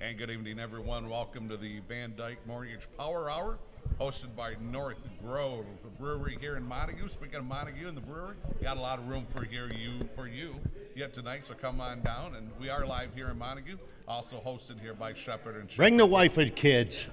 And good evening, everyone. Welcome to the VanDyk Mortgage Power Hour, hosted by North Grove Brewery here in Montague. Speaking of Montague and the brewery, got a lot of room for you yet tonight, so come on down. And we are live here in Montague, also hosted here by Shepherd and Shepherd. Bring the wife and kids.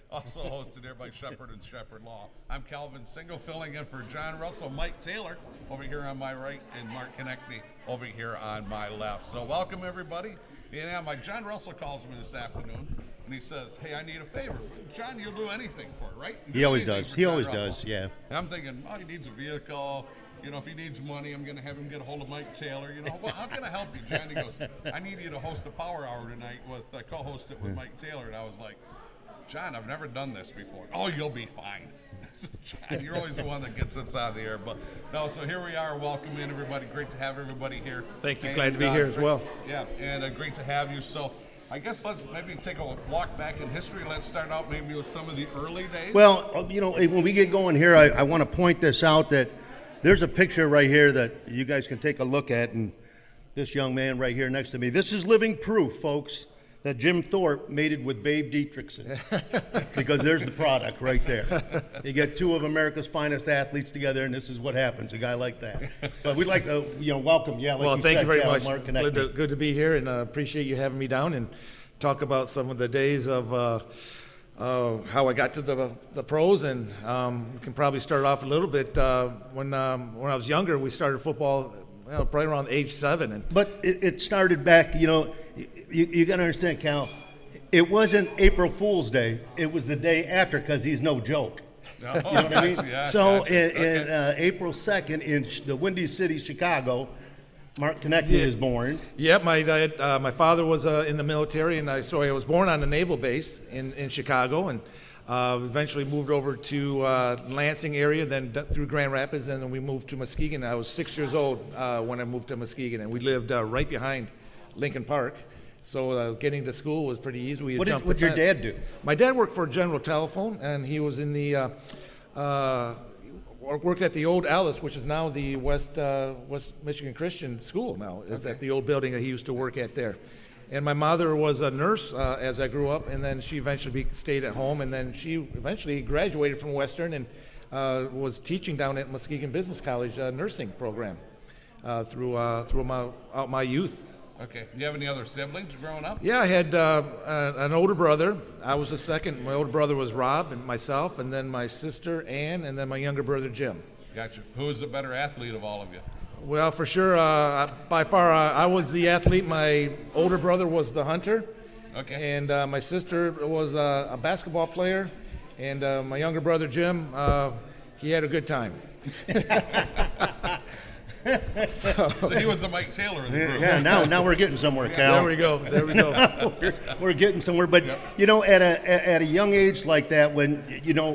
Also hosted here by Shepherd and Shepherd Law. I'm Calvin Single, filling in for Jon Russell, Mike Taylor over here on my right, and Mark Konechny over here on my left. So welcome, everybody. Yeah, my Jon Russell calls me this afternoon, and he says, "Hey, I need a favor." Jon, you'll do anything for it, right? He always does. He always does, yeah. And I'm thinking, oh, he needs a vehicle. You know, if he needs money, I'm going to have him get a hold of Mike Taylor. You know, well, how can I help you, Jon? He goes, "I need you to host a power hour tonight with co-host it with Mike Taylor." And I was like, "Jon, I've never done this before." "Oh, you'll be fine." Jon, you're always the one that gets us out of the air. But no, so here we are. Welcome in, everybody. Great to have everybody here. Thank you. Glad to be here as well. Yeah, and great to have you. So I guess let's maybe take a walk back in history. Let's start out maybe with some of the early days. Well, you know, when we get going here, I want to point this out that there's a picture right here that you guys can take a look at, and this young man right here next to me. This is living proof, folks, that Jim Thorpe mated with Babe Dietrichson, because there's the product right there. You get two of America's finest athletes together, and this is what happens, a guy like that. But we'd like to, welcome. Yeah, like well, thank you very much. Mark Good to be here, and appreciate you having me down and talk about some of the days of how I got to the pros. And we can probably start off a little bit. When I was younger, we started football probably around age 7. But it started back, you got to understand, Cal, it wasn't April Fool's Day. It was the day after, because he's no joke. No, you know what I mean? Yeah, so gotcha. in April 2nd in the Windy City, Chicago, Mark Konechny is born. Yep, my father was in the military, and I was born on a naval base in Chicago, and eventually moved over to Lansing area, then through Grand Rapids, and then we moved to Muskegon. I was 6 years old when I moved to Muskegon, and we lived right behind Lincoln Park. So getting to school was pretty easy. What did your dad do? My dad worked for General Telephone, and he was in the worked at the old Alice, which is now the West Michigan Christian School. Now is at the old building that he used to work at there. And my mother was a nurse as I grew up, and then she eventually stayed at home, and then she eventually graduated from Western and was teaching down at Muskegon Business College nursing program through my youth. Okay. Do you have any other siblings growing up? Yeah, I had an older brother. I was the second. My older brother was Rob, and myself, and then my sister Ann, and then my younger brother Jim. Gotcha. Who is the better athlete of all of you? Well, for sure, by far, I was the athlete. My older brother was the hunter. Okay. And my sister was a basketball player, and my younger brother Jim, he had a good time. So he was the Mike Taylor of the group. Yeah, now we're getting somewhere, Cal. There we go. we're getting somewhere. But at a young age like that, when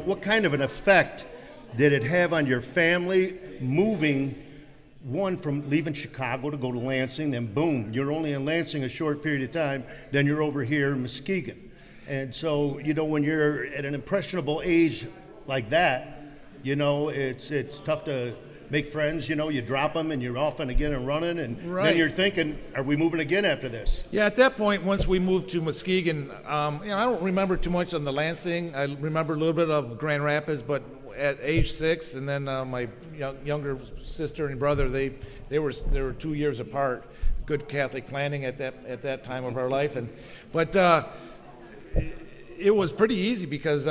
what kind of an effect did it have on your family moving? One, from leaving Chicago to go to Lansing, then boom, you're only in Lansing a short period of time, then you're over here in Muskegon. And so, when you're at an impressionable age like that, it's tough to make friends. You drop them and you're off and again and running, and then you're thinking, are we moving again after this? Yeah, at that point, once we moved to Muskegon, I don't remember too much on the Lansing. I remember a little bit of Grand Rapids, but at age 6, and then my younger sister and brother, they were 2 years apart. Good Catholic planning at that time of our life, but it was pretty easy because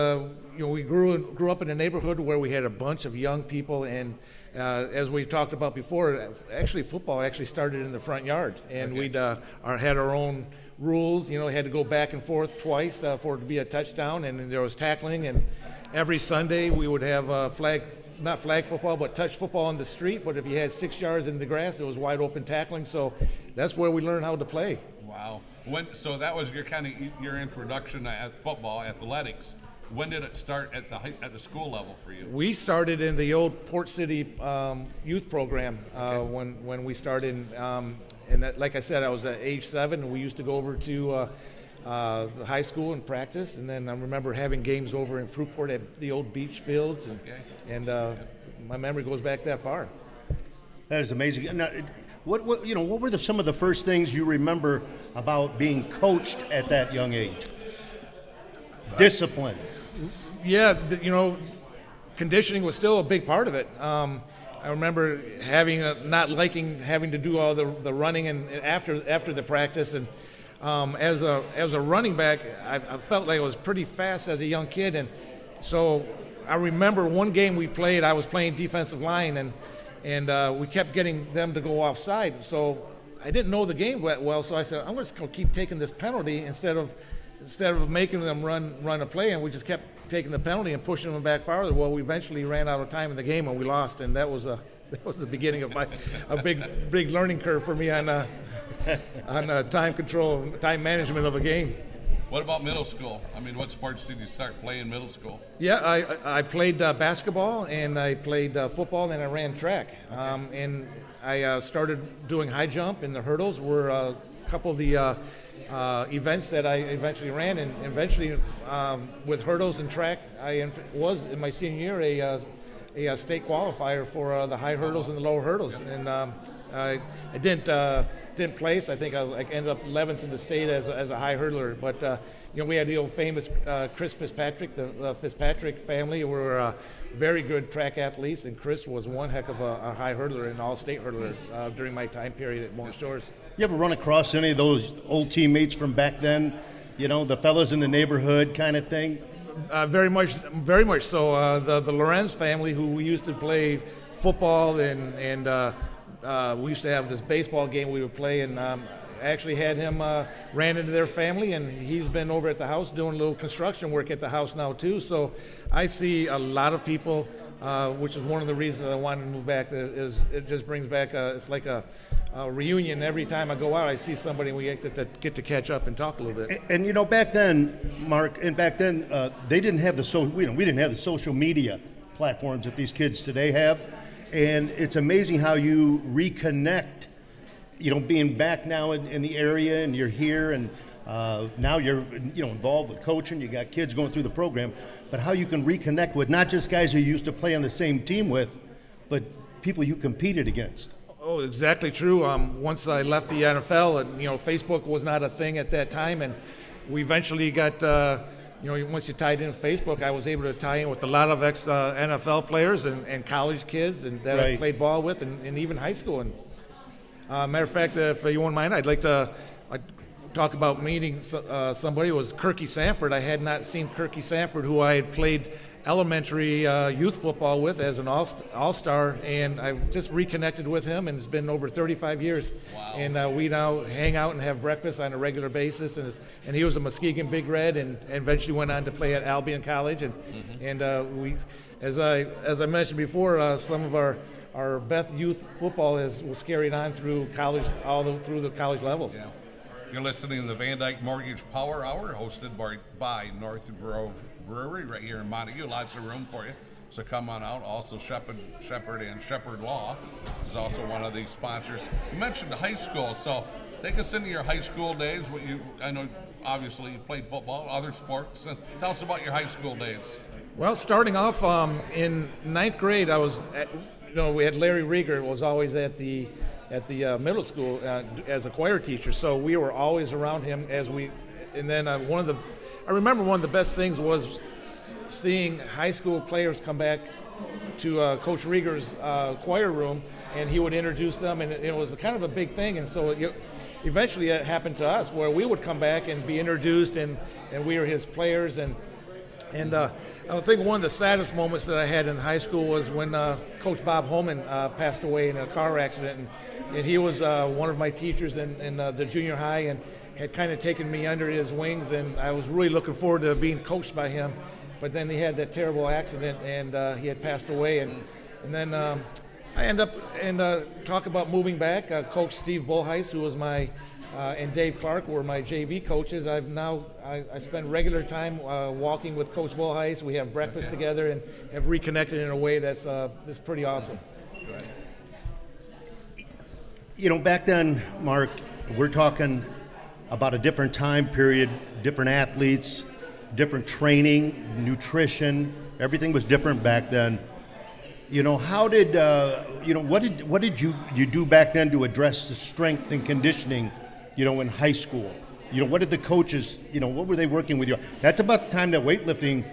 we grew up in a neighborhood where we had a bunch of young people, and as we talked about before, actually football started in the front yard, and we'd had our own rules. Had to go back and forth twice for it to be a touchdown, and there was tackling, and every Sunday we would have not flag football, but touch football on the street. But if you had 6 yards in the grass, it was wide open tackling. So that's where we learned how to play. Wow. So that was your introduction to football, athletics. When did it start at the school level for you? We started in the old Port City youth program when we started. And that, like I said, I was at age 7, and we used to go over to the high school and practice, and then I remember having games over in Fruitport at the old beach fields, and my memory goes back that far. That is amazing. Now, What were some of the first things you remember about being coached at that young age? Discipline. Yeah, conditioning was still a big part of it. I remember not liking having to do all the running and after the practice, and as a running back, I felt like I was pretty fast as a young kid, and so I remember one game we played. I was playing defensive line, and we kept getting them to go offside. So I didn't know the game that well, so I said, I'm just going to keep taking this penalty instead of making them run a play, and we just kept taking the penalty and pushing them back farther. Well, we eventually ran out of time in the game and we lost, and that was the beginning of a big learning curve for me on time control, time management of a game. What about middle school? I mean, what sports did you start playing in middle school? Yeah, I played basketball and I played football and I ran track. Okay. And I started doing high jump, and the hurdles were a couple of the events that I eventually ran, and eventually with hurdles and track, I was in my senior year a state qualifier for the high hurdles and the lower hurdles, and I didn't place. I think I ended up 11th in the state as a high hurdler. But we had the old famous Chris Fitzpatrick. The Fitzpatrick family were very good track athletes, and Chris was one heck of a high hurdler and all-state hurdler during my time period at Mount Shores. You ever run across any of those old teammates from back then? The fellas in the neighborhood kind of thing? Very much so. The Lorenz family, who we used to play football, and we used to have this baseball game we would play, and I actually had him ran into their family, and he's been over at the house doing a little construction work at the house now too. So I see a lot of people, which is one of the reasons I wanted to move back. Is it just brings back it's like a reunion. Every time I go out, I see somebody, and we get to catch up and talk a little bit. And back then, Mark, they didn't have we didn't have the social media platforms that these kids today have, and it's amazing how you reconnect. Being back now in the area, and you're here, and now you're involved with coaching. You got kids going through the program, but how you can reconnect with not just guys who you used to play on the same team with, but people you competed against. Oh, exactly true. Once I left the NFL, and Facebook was not a thing at that time, and we eventually got. Once you tied in Facebook, I was able to tie in with a lot of ex-NFL players and college kids, and that I played ball with, and even high school. And matter of fact, if you won't mind, I'd like to talk about meeting somebody. It was Kirky Sanford. I had not seen Kirky Sanford, who I had played elementary youth football with as an all-star, and I've just reconnected with him, and it's been over 35 years. Wow. And we now hang out and have breakfast on a regular basis, and he was a Muskegon Big Red, and eventually went on to play at Albion College, and we, as I mentioned before, some of our Beth youth football was carried on through college, through the college levels. Yeah. You're listening to the VanDyk Mortgage Power Hour, hosted by North Grove Brewery right here in Montague. Lots of room for you, so come on out. Also, Shepherd and Shepherd Law is also one of these sponsors. You mentioned high school, so take us into your high school days. I know obviously you played football, other sports. Tell us about your high school days. Well, starting off in ninth grade, I was we had Larry Rieger was always at the middle school as a choir teacher, so we were always around him and then I remember one of the best things was seeing high school players come back to Coach Rieger's choir room, and he would introduce them, and it was kind of a big thing. And so eventually it happened to us, where we would come back and be introduced, and we were his players. And I think one of the saddest moments that I had in high school was when Coach Bob Holman passed away in a car accident, and he was one of my teachers in the junior high, and had kind of taken me under his wings, and I was really looking forward to being coached by him. But then he had that terrible accident, and he had passed away, and then I end up and talk about moving back. Coach Steve Bullheis, who was and Dave Clark were my JV coaches. I spend regular time walking with Coach Bullheis. We have breakfast together and have reconnected in a way that's pretty awesome. Back then, Mark, we're talking about a different time period, different athletes, different training, nutrition. Everything was different back then. How did what did you do back then to address the strength and conditioning, in high school? What did the coaches, what were they working with you? That's about the time that weightlifting,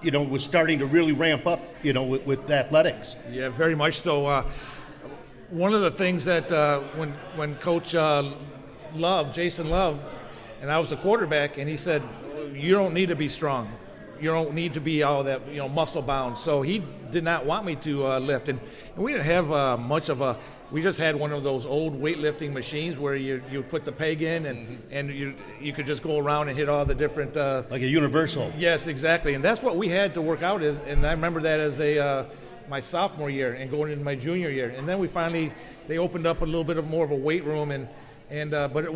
was starting to really ramp up, with athletics. Yeah, very much so. One of the things that when Coach Jason Love, and I was a quarterback, and he said, you don't need to be strong. You don't need to be all that, muscle bound. So he did not want me to lift. And we didn't have much of a, we just had one of those old weightlifting machines where you put the peg in and you could just go around and hit all the different. Like a universal. Yes, exactly. And that's what we had to work out. And I remember that as my sophomore year and going into my junior year. And then they opened up a little bit more of a weight room but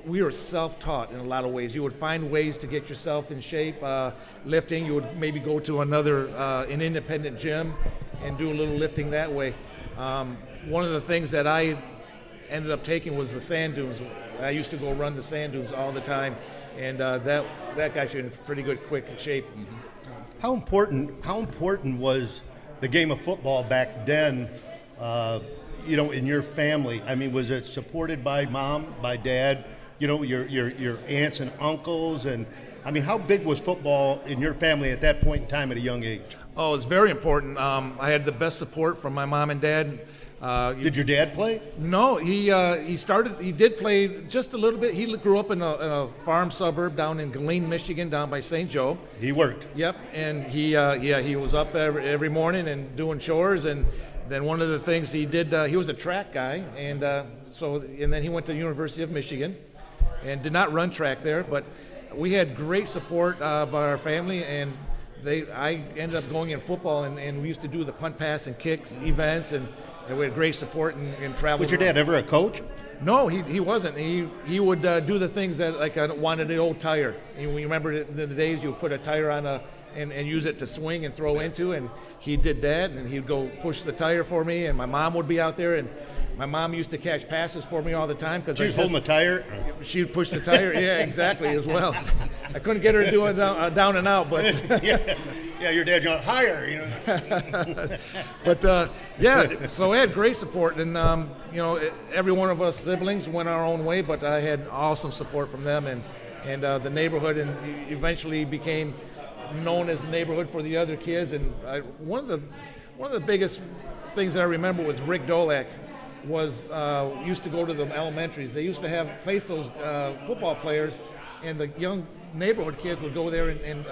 we were self-taught in a lot of ways. You would find ways to get yourself in shape. Lifting, you would maybe go to an independent gym and do a little lifting that way. One of the things that I ended up taking was the sand dunes. I used to go run the sand dunes all the time, and that got you in pretty good, quick shape. Mm-hmm. How important was the game of football back then, in your family? I mean, was it supported by mom, by dad, your aunts and uncles? And I mean, how big was football in your family at that point in time at a young age? Oh, it's very important. I had the best support from my mom and dad. Did your dad play? No, he did play just a little bit. He grew up in a farm suburb down in Galene, Michigan, down by St. Joe. He worked. Yep, and he was up every morning and doing chores. And then one of the things he did, he was a track guy, and then he went to the University of Michigan, and did not run track there, but we had great support by our family, and I ended up going in football, and we used to do the punt, pass, and kicks events, and we had great support and travel. Was your dad ever a coach? No, he wasn't. He would do the things that, like, I wanted an old tire. And we remember the days you would put a tire on and use it to swing and throw into, and he did that, and he'd go push the tire for me, and my mom would be out there, and my mom used to catch passes for me all the time. She was holding the tire? She would push the tire, yeah, exactly, as well. I couldn't get her to do a down and out, but... yeah, your dad's not higher, But, yeah, so I had great support, and, every one of us siblings went our own way, but I had awesome support from them, and the neighborhood, and eventually became known as the neighborhood for the other kids. And one of the biggest things that I remember was Rick Dolak used to go to the elementaries. They used to place those football players, and the young neighborhood kids would go there and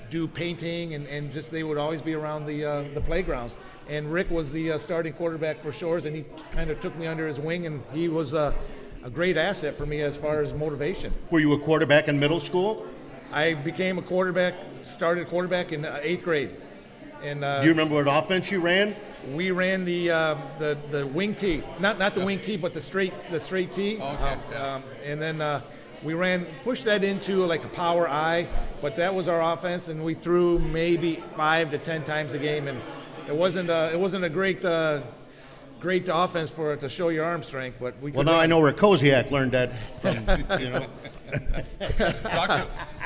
do painting, and just they would always be around the playgrounds. And Rick was the starting quarterback for Shores, and he kind of took me under his wing, and he was a great asset for me as far as motivation. Were you a quarterback in middle school? I became started quarterback in 8th grade. And do you remember what offense you ran? We ran the wing tee, not the wing tee, but the straight tee. Okay. And then we pushed that into like a power I, but that was our offense, and we threw maybe 5 to 10 times a game, and it wasn't a great offense to show your arm strength, but we. Well, now I know where Koziak learned that from.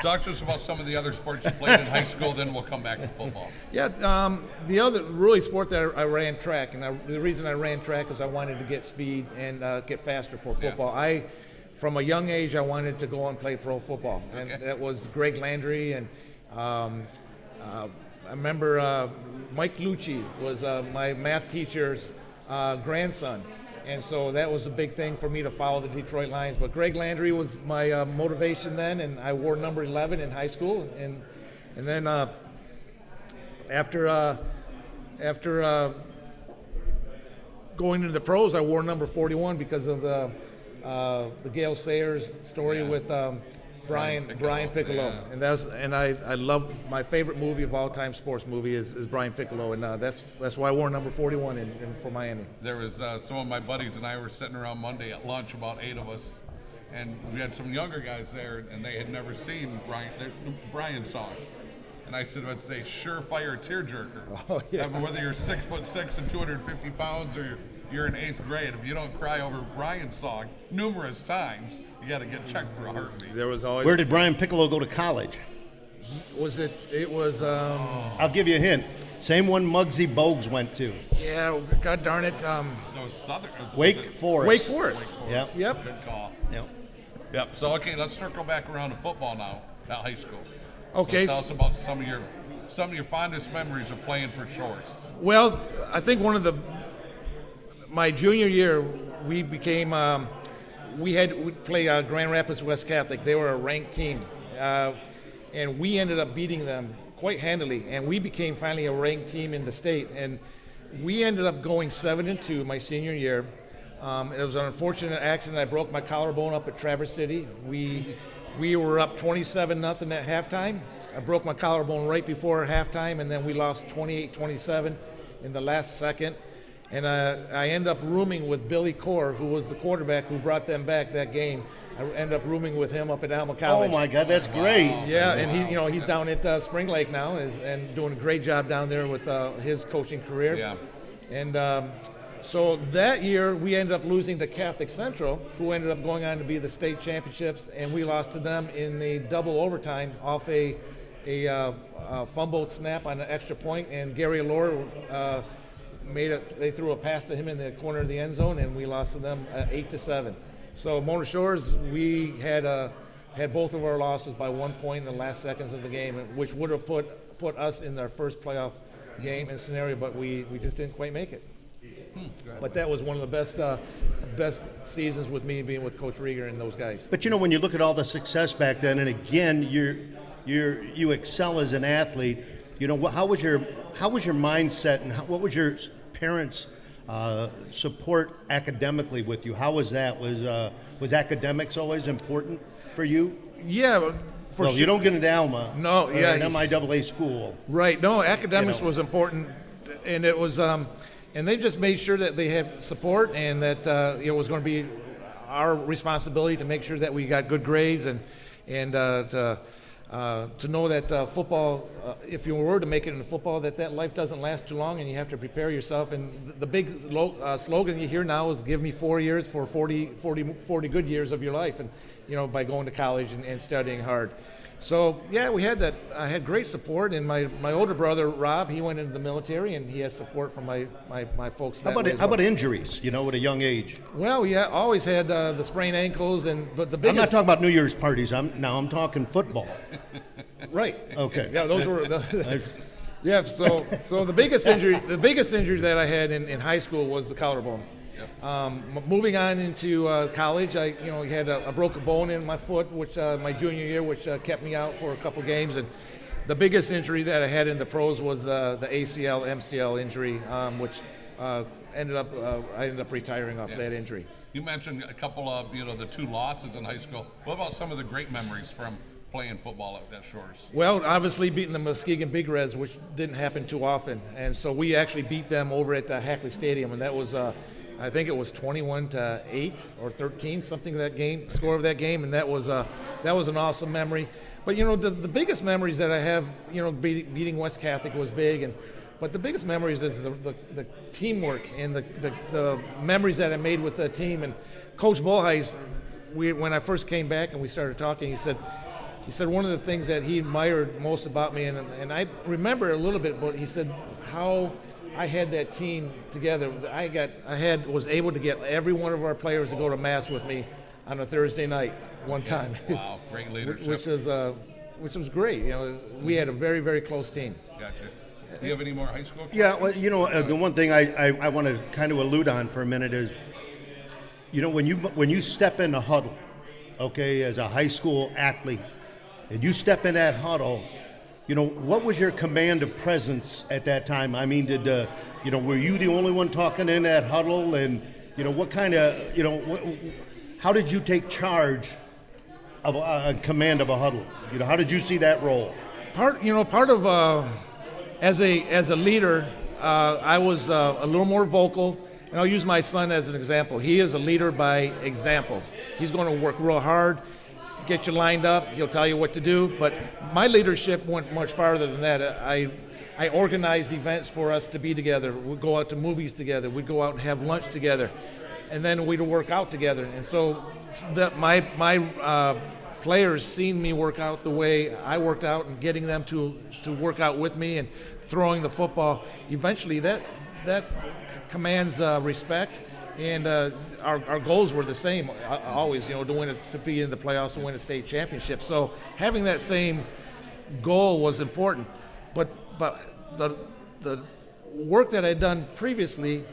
Talk to us about some of the other sports you played in high school. Then we'll come back to football. Yeah, the other really sport that I ran track, and the reason I ran track is I wanted to get speed and get faster for football. Yeah. From a young age, I wanted to go and play pro football, and that was Greg Landry, and I remember Mike Lucci was my math teacher's grandson, and so that was a big thing for me to follow the Detroit Lions. But Greg Landry was my motivation then, and I wore number 11 in high school, and then after going into the pros, I wore number 41 because of the Gale Sayers story with Brian Piccolo, yeah. And I love, my favorite movie of all time, sports movie, is Brian Piccolo, and that's why I wore number 41 for Miami. There was some of my buddies and I were sitting around Monday at lunch, about 8 of us, and we had some younger guys there, and they had never seen Brian's song. And I said, it's a surefire tearjerker. Oh, yeah. I mean, whether you're 6'6" and 250 pounds, or you're in 8th grade, if you don't cry over Brian's song numerous times, you got to get checked for a heartbeat. There was always. Where did Brian Piccolo go to college? It was. I'll give you a hint. Same one Muggsy Bogues went to. Yeah, God darn it. No, Southern. Wake Forest. Wake Forest. Yep. Yep. Good call. Yep. Yep. So okay, let's circle back around to football now at high school. Okay. So tell us about some of your fondest memories of playing for Shores. Well, I think my junior year, we became we play Grand Rapids West Catholic. They were a ranked team, and we ended up beating them quite handily. And we became finally a ranked team in the state. And we ended up going 7-2 my senior year. It was an unfortunate accident. I broke my collarbone up at Traverse City. We were up 27-0 at halftime. I broke my collarbone right before halftime, and then we lost 28-27 in the last second. And I ended up rooming with Billy Core, who was the quarterback who brought them back that game. I ended up rooming with him up at Alma College. Oh my God, that's great! Yeah, and he's down at Spring Lake now, and doing a great job down there with his coaching career. Yeah. And so that year we ended up losing to Catholic Central, who ended up going on to be the state championships, and we lost to them in the double overtime off a fumbled snap on an extra point, and Gary Allure they threw a pass to him in the corner of the end zone, and we lost to them 8-7. So Mona Shores, we had both of our losses by 1 point in the last seconds of the game, which would have put us in our first playoff game and scenario, but we just didn't quite make it. But that was one of the best seasons with me being with Coach Rieger and those guys. But when you look at all the success back then, and again, you excel as an athlete. How was your mindset, and what was your parents' support academically with you? How was that? Was academics always important for you? Yeah. For sure. You don't get into Alma. No, yeah. An MIAA school. Right. No, academics was important, and it was, and they just made sure that they have support, and that it was going to be our responsibility to make sure that we got good grades, and to know that football, if you were to make it in football, that life doesn't last too long, and you have to prepare yourself. And the big slogan you hear now is "Give me 4 years for 40 good years of your life," and by going to college and studying hard. So yeah, we had that. I had great support, and my older brother Rob, he went into the military, and he has support from my folks. How about injuries? At a young age. Well, yeah, always had the sprained ankles, but the biggest. I'm not talking about New Year's parties. I'm talking football. Right. Okay. Yeah, those were. Yeah. So the biggest injury that I had in high school was the collarbone. Moving on into college, I had a broken bone in my foot, which my junior year, which kept me out for a couple games. And the biggest injury that I had in the pros was the ACL, MCL injury, which I ended up retiring off that injury. You mentioned a couple of the 2 losses in high school. What about some of the great memories from playing football at Shores? Well, obviously beating the Muskegon Big Reds, which didn't happen too often, and so we actually beat them over at Hackley Stadium, and that was. I think it was 21-8 or 13, something score of that game, and that was an awesome memory. But the biggest memories that I have, beating West Catholic was big, but the biggest memories is the teamwork and the memories that I made with the team. And Coach Bolheis, when I first came back and we started talking, he said one of the things that he admired most about me, and I remember a little bit, but he said how I had that team together. I was able to get every one of our players to go to mass with me on a Thursday night one time. Wow, great leadership. which was great. We had a very, very close team. Gotcha. Do you have any more high school? Yeah, well, the one thing I want to kind of allude on for a minute is, when you step in a huddle, okay, as a high school athlete, and you step in that huddle, what was your command of presence at that time? I mean, were you the only one talking in that huddle? And, what kind of, how did you take charge of a command of a huddle? How did you see that role? Part of, as a leader, I was a little more vocal, and I'll use my son as an example. He is a leader by example. He's going to work real hard, get you lined up, he'll tell you what to do, but my leadership went much farther than that. I organized events for us to be together. We'd go out to movies together, we'd go out and have lunch together, and then we'd work out together. And so that my players seen me work out the way I worked out, and getting them to work out with me and throwing the football, eventually that commands respect. And our goals were the same always, to be in the playoffs and win a state championship. So having that same goal was important. But the work that I'd done previously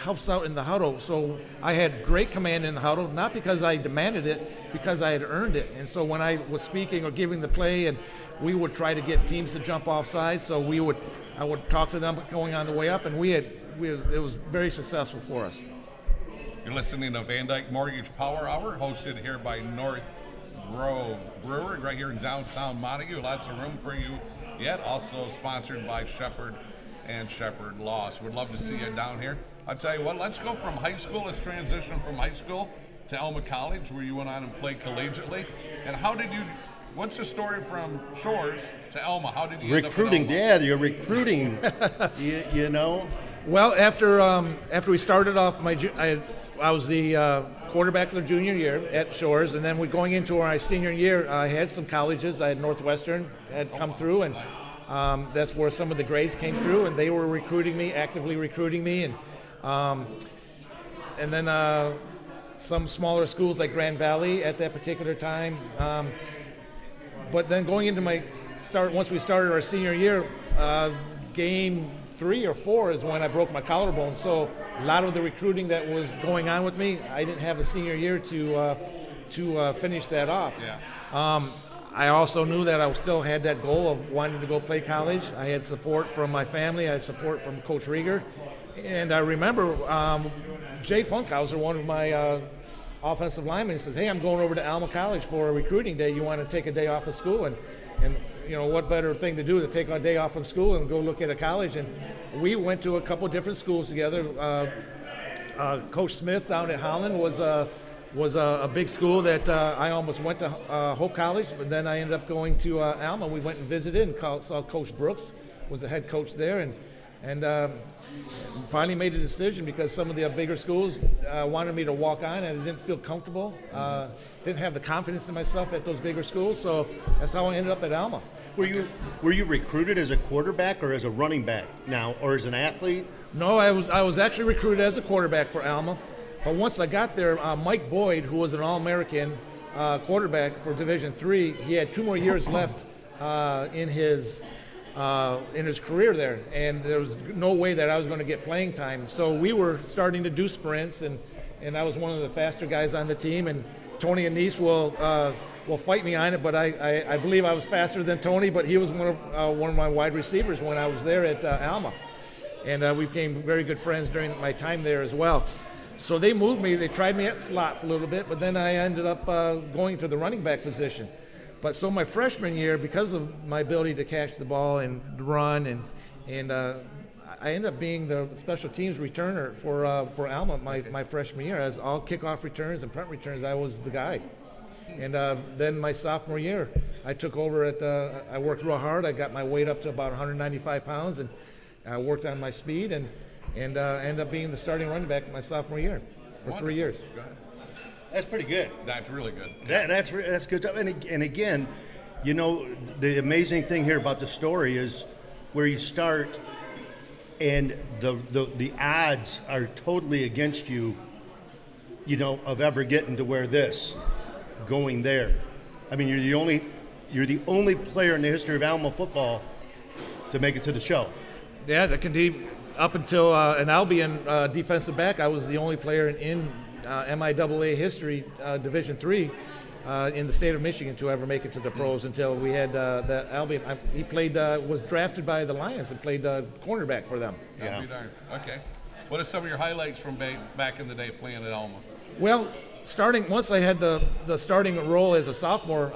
helps out in the huddle. So I had great command in the huddle, not because I demanded it, because I had earned it. And so when I was speaking or giving the play, and we would try to get teams to jump offside, so I would talk to them going on the way up, and it was very successful for us. You're listening to VanDyk Mortgage Power Hour, hosted here by North Grove Brewers, right here in downtown Montague. Lots of room for you yet. Also sponsored by Shepherd and Shepherd Law. So we'd love to see you down here. I'll tell you what, let's go from high school. Let's transition from high school to Alma College, where you went on and played collegiately. And what's the story from Shores to Alma? How did you end up at Alma? Yeah, you're recruiting, you know. Well, after we started off, I was the quarterback of the junior year at Shores, and then going into our senior year, I had some colleges. I had Northwestern had come through, and that's where some of the grades came through, and they were actively recruiting me, and then some smaller schools like Grand Valley at that particular time. But then going into once we started our senior year, game 3 or 4 is when I broke my collarbone. So a lot of the recruiting that was going on with me, I didn't have a senior year to finish that off. Yeah. I also knew that I still had that goal of wanting to go play college. I had support from my family. I had support from Coach Rieger. And I remember Jay Funkhauser, one of my offensive linemen, says, "Hey, I'm going over to Alma College for a recruiting day. You want to take a day off of school?" And what better thing to do to take a day off of school and go look at a college? And we went to a couple different schools together. Coach Smith down at Holland was a big school that I almost went to Hope College, but then I ended up going to Alma. We went and visited and saw Coach Brooks was the head coach there, and finally made a decision because some of the bigger schools wanted me to walk on, and I didn't feel comfortable. Didn't have the confidence in myself at those bigger schools, so that's how I ended up at Alma. Were you recruited as a quarterback or as a running back now, or as an athlete? No, I was actually recruited as a quarterback for Alma. But once I got there, Mike Boyd, who was an All-American quarterback for Division III, he had 2 more years left in his career there, and there was no way that I was going to get playing time. So we were starting to do sprints, and I was one of the faster guys on the team. And Tony Anise will fight me on it, but I believe I was faster than Tony. But he was one of my wide receivers when I was there at Alma, and we became very good friends during my time there as well. So they moved me. They tried me at slot for a little bit, but then I ended up going to the running back position. But so my freshman year, because of my ability to catch the ball and run, and I ended up being the special teams returner for Alma my freshman year. As all kickoff returns and punt returns, I was the guy. And then my sophomore year, I took over I worked real hard. I got my weight up to about 195 pounds, and I worked on my speed, and ended up being the starting running back my sophomore year for 3 years. Go ahead. That's pretty good. That's really good. That's good stuff. And again, the amazing thing here about the story is where you start, and the odds are totally against you, of ever getting to going there. I mean, you're the only player in the history of Alma football to make it to the show. Yeah, that can be up until an Albion defensive back. I was the only player in MIAA history, Division III, in the state of Michigan to ever make it to the pros until we had the Albion. He was drafted by the Lions and played cornerback for them. Yeah. Okay. What are some of your highlights from back in the day playing at Alma? Well, once I had the starting role as a sophomore,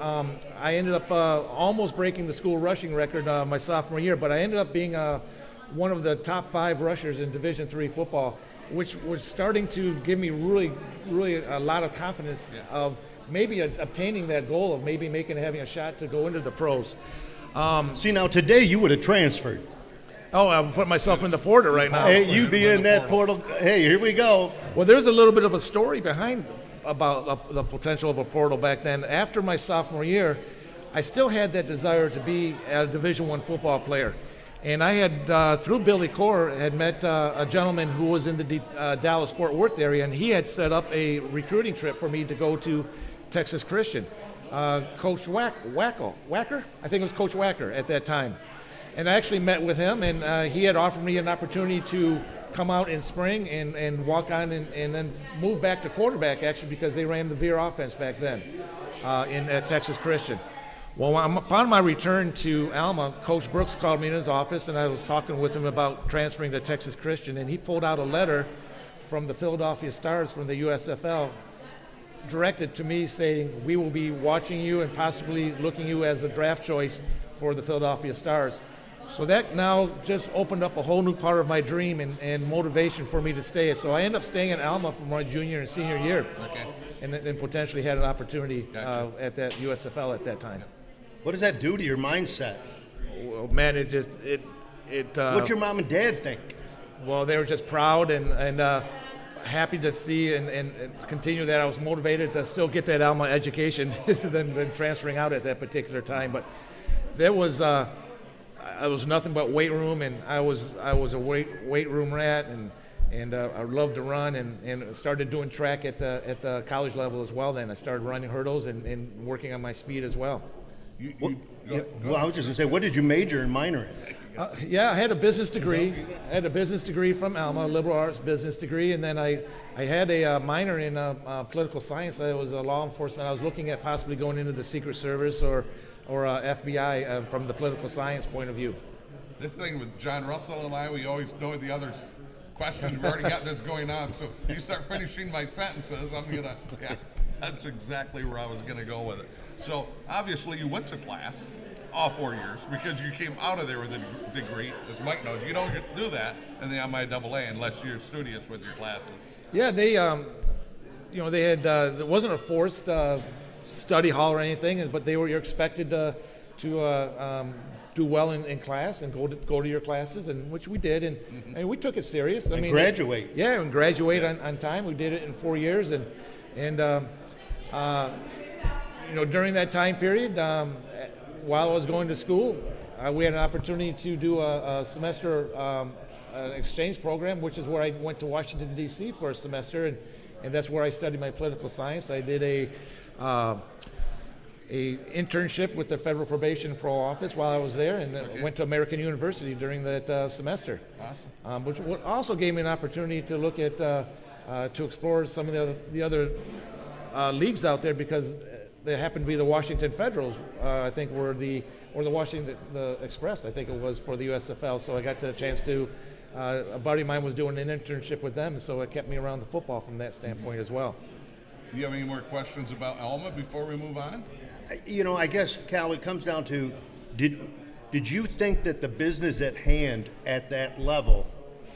I ended up almost breaking the school rushing record my sophomore year, but I ended up being one of the top 5 rushers in Division III football, which was starting to give me really, really a lot of confidence of maybe obtaining that goal of maybe having a shot to go into the pros. See, now today you would have transferred. Oh, I'm putting myself in the portal right now. Hey, you be in that portal. Hey, here we go. Well, there's a little bit of a story behind about the potential of a portal back then. After my sophomore year, I still had that desire to be a Division I football player. And I had, through Billy Core, had met a gentleman who was in the Dallas-Fort Worth area, and he had set up a recruiting trip for me to go to Texas Christian. Coach Wacker? I think it was Coach Wacker at that time. And I actually met with him, and he had offered me an opportunity to come out in spring and walk on and then move back to quarterback, actually, because they ran the veer offense back then at Texas Christian. Well, upon my return to Alma, Coach Brooks called me in his office, and I was talking with him about transferring to Texas Christian, and he pulled out a letter from the Philadelphia Stars from the USFL directed to me saying, we will be watching you and possibly looking you as a draft choice for the Philadelphia Stars. So that now just opened up a whole new part of my dream and motivation for me to stay. So I ended up staying at Alma for my junior and senior year, and then potentially had an opportunity at that USFL at that time. What does that do to your mindset? Well, man, What's your mom and dad think? Well, they were just proud and happy to see and continue that. I was motivated to still get that Alma education than transferring out at that particular time. But there was I was nothing but weight room, and I was a weight room rat, and I loved to run, and started doing track at the college level as well. Then I started running hurdles and working on my speed as well. Well, I was just going to say, what did you major and minor in? I had a business degree. I had a business degree from Alma, a liberal arts business degree, and then I had a minor in political science. I was a law enforcement. I was looking at possibly going into the Secret Service or FBI from the political science point of view. This thing with Jon Russell and I, we always know the other's questions. We've already got this going on, so you start finishing my sentences, I'm going to, that's exactly where I was going to go with it. So obviously you went to class all 4 years because you came out of there with a degree. As Mike knows, you don't do that in the MIAA unless you're studious with your classes. Yeah, they had, it wasn't a forced study hall or anything, but you're expected to do well in class and go to your classes, and which we did, and we took it serious. I mean, graduate. Yeah, and graduate on time. We did it in 4 years, and during that time period, while I was going to school, we had an opportunity to do a semester an exchange program, which is where I went to Washington, D.C. for a semester, and that's where I studied my political science. I did a internship with the Federal Probation and Parole Office while I was there, and went to American University during that semester. Awesome. Which also gave me an opportunity to look at, to explore some of the other leagues out there, because they happened to be the Washington Federals, I think, or the Washington Express, I think it was, for the USFL. So I got a chance to, a buddy of mine was doing an internship with them, so it kept me around the football from that standpoint as well. Do you have any more questions about Alma before we move on? I guess, Cal, it comes down to, did you think that the business at hand at that level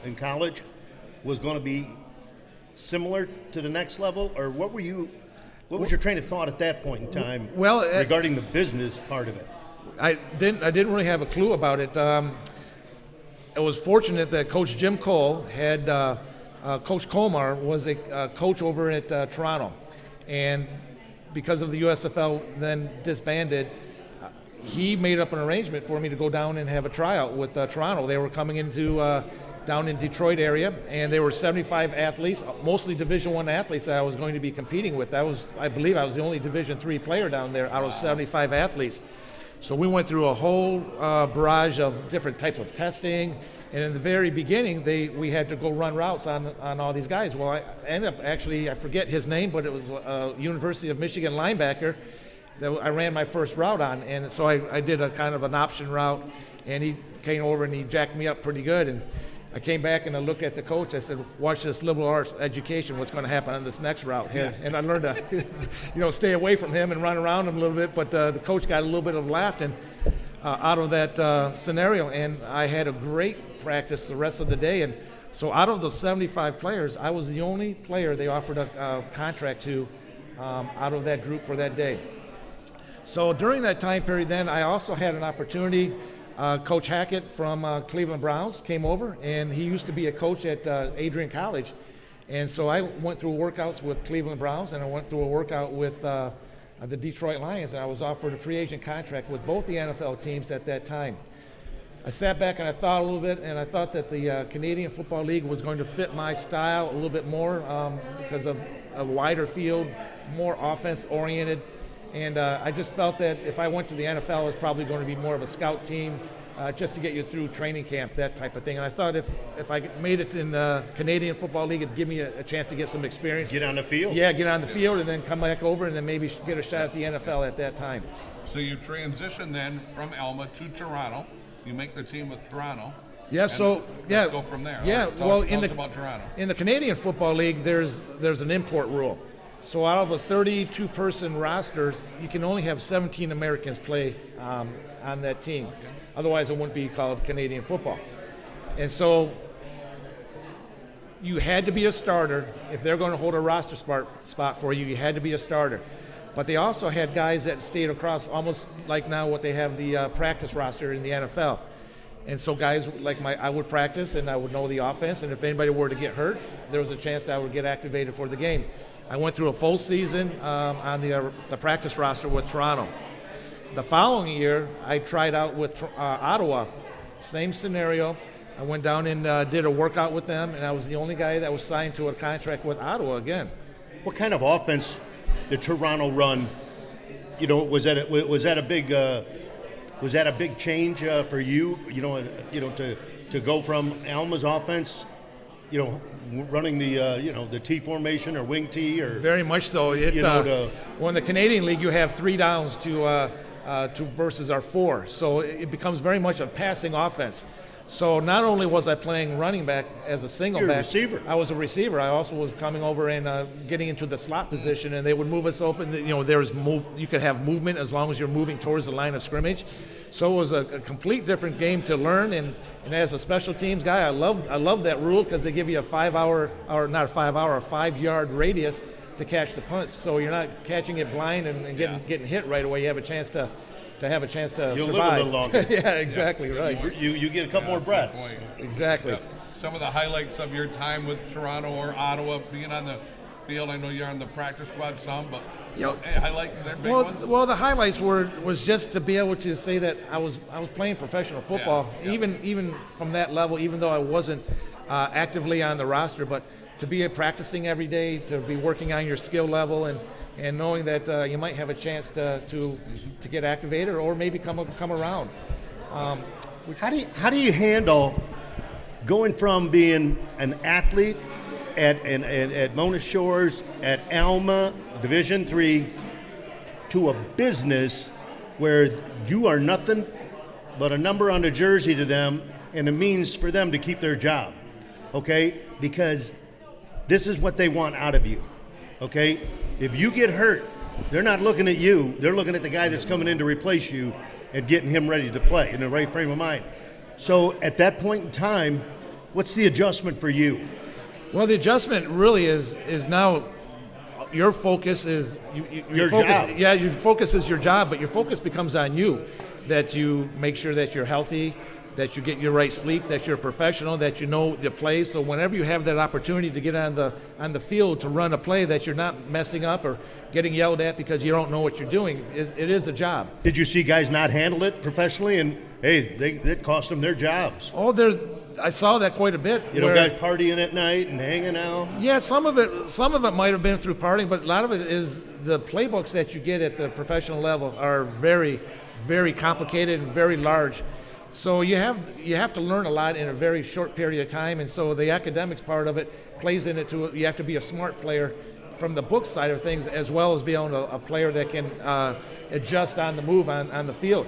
in college was going to be similar to the next level, or what was your train of thought at that point in time regarding the business part of it? I didn't really have a clue about it. I was fortunate that Coach Jim Cole had Coach Colmar was a coach over at Toronto, and because of the USFL then disbanded, he made up an arrangement for me to go down and have a tryout with Toronto. They were coming into down in Detroit area, and there were 75 athletes, mostly Division I athletes that I was going to be competing with. I believe I was the only Division III player down there out of 75 athletes. So we went through a whole barrage of different types of testing, and in the very beginning, we had to go run routes on all these guys. Well, I ended up actually, I forget his name, but it was a University of Michigan linebacker that I ran my first route on, and so I did a kind of an option route, and he came over and he jacked me up pretty good, and I came back and I looked at the coach. I said, watch this liberal arts education, what's going to happen on this next route here. And I learned to stay away from him and run around him a little bit, but the coach got a little bit of laugh out of that scenario, and I had a great practice the rest of the day. And so out of the 75 players, I was the only player they offered a contract to out of that group for that day. So during that time period then, I also had an opportunity. Coach Hackett from Cleveland Browns came over, and he used to be a coach at Adrian College. And so I went through workouts with Cleveland Browns, and I went through a workout with the Detroit Lions, and I was offered a free agent contract with both the NFL teams at that time. I sat back and I thought a little bit, and I thought that the Canadian Football League was going to fit my style a little bit more because of a wider field, more offense-oriented. And I just felt that if I went to the NFL, it was probably going to be more of a scout team just to get you through training camp, that type of thing. And I thought if I made it in the Canadian Football League, it'd give me a chance to get some experience. Get on the field. Yeah, get on the field and then come back over and then maybe get a shot at the NFL at that time. So you transition then from Alma to Toronto. You make the team with Toronto. Yeah, so let's go from there. Yeah, right, well, tell us about Toronto. In the Canadian Football League, there's an import rule. So out of a 32-person rosters, you can only have 17 Americans play on that team. Otherwise, it wouldn't be called Canadian football. And so you had to be a starter. If they're going to hold a roster spot for you, you had to be a starter. But they also had guys that stayed across, almost like now what they have the practice roster in the NFL. And so guys like I would practice and I would know the offense, and if anybody were to get hurt, there was a chance that I would get activated for the game. I went through a full season on the practice roster with Toronto. The following year, I tried out with Ottawa. Same scenario. I went down and did a workout with them, and I was the only guy that was signed to a contract with Ottawa again. What kind of offense did Toronto run? You know, was that a big change for you? To go from Alma's offense, running the T formation or wing T or very much so. Well, in the Canadian League, you have 3 downs to versus our 4, so it becomes very much a passing offense. So not only was I playing running back as a single You're back, a receiver. I was a receiver. I also was coming over and getting into the slot position, and they would move us open. You could have movement as long as you're moving towards the line of scrimmage. So it was a complete different game to learn. And as a special teams guy, I love that rule because they give you a 5-yard radius to catch the punch. So you're not catching it blind and getting hit right away. You have a chance to survive. You'll live a little longer. Yeah, exactly, right. You get a couple more breaths. Exactly. Yeah. Some of the highlights of your time with Toronto or Ottawa, being on the field. I know you're on the practice squad some, but highlights there, big ones? Well, the highlights was just to be able to say that I was playing professional football, even from that level, even though I wasn't actively on the roster, but to be practicing every day, to be working on your skill level, and knowing that you might have a chance to get activated or maybe come around. How do you handle going from being an athlete at Mona Shores, at Alma, Division III, to a business where you are nothing but a number on the jersey to them and a means for them to keep their job, okay? Because this is what they want out of you, okay? If you get hurt, they're not looking at you. They're looking at the guy that's coming in to replace you and getting him ready to play in the right frame of mind. So at that point in time, what's the adjustment for you? Well, the adjustment really is now your focus is your job. Yeah, your focus is your job, but your focus becomes on you, that you make sure that you're healthy, that you get your right sleep, that you're a professional, that you know the play. So whenever you have that opportunity to get on the field to run a play, that you're not messing up or getting yelled at because you don't know what you're doing. It is a job. Did you see guys not handle it professionally, and it cost them their jobs? Oh, I saw that quite a bit. Guys partying at night and hanging out. Yeah, some of it might have been through partying, but a lot of it is the playbooks that you get at the professional level are very, very complicated and very large. So you have to learn a lot in a very short period of time, and so the academics part of it plays into it. You have to be a smart player from the book side of things, as well as being a player that can adjust on the move on the field,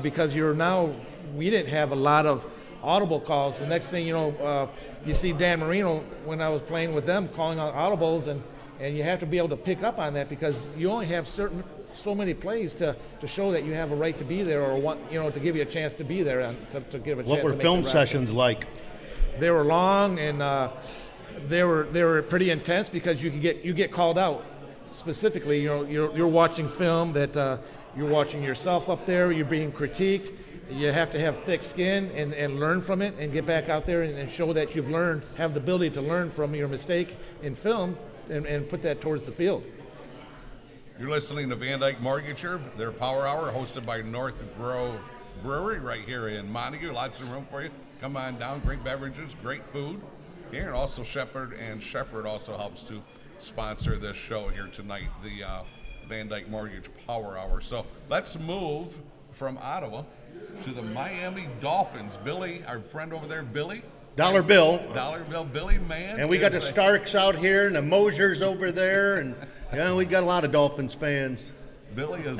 because we didn't have a lot of audible calls. The next thing you know, you see Dan Marino when I was playing with them calling out audibles, and you have to be able to pick up on that because you only have so many plays to show that you have a right to be there, or to give you a chance to be there and to give a chance. What were film sessions like? They were long, and they were pretty intense because you get called out specifically. You're watching film that you're watching yourself up there. You're being critiqued. You have to have thick skin and learn from it and get back out there and show that you've learned, have the ability to learn from your mistake in film and put that towards the field. You're listening to VanDyk Mortgage, their Power Hour, hosted by North Grove Brewery right here in Montague. Lots of room for you. Come on down. Great beverages, great food here. And also Shepherd also helps to sponsor this show here tonight, the VanDyk Mortgage Power Hour. So let's move from Ottawa to the Miami Dolphins. Billy, our friend over there, Billy. Dollar Bill, Billy, man. And we got the Starks out here and the Mosiers over there, and we got a lot of Dolphins fans. Billy is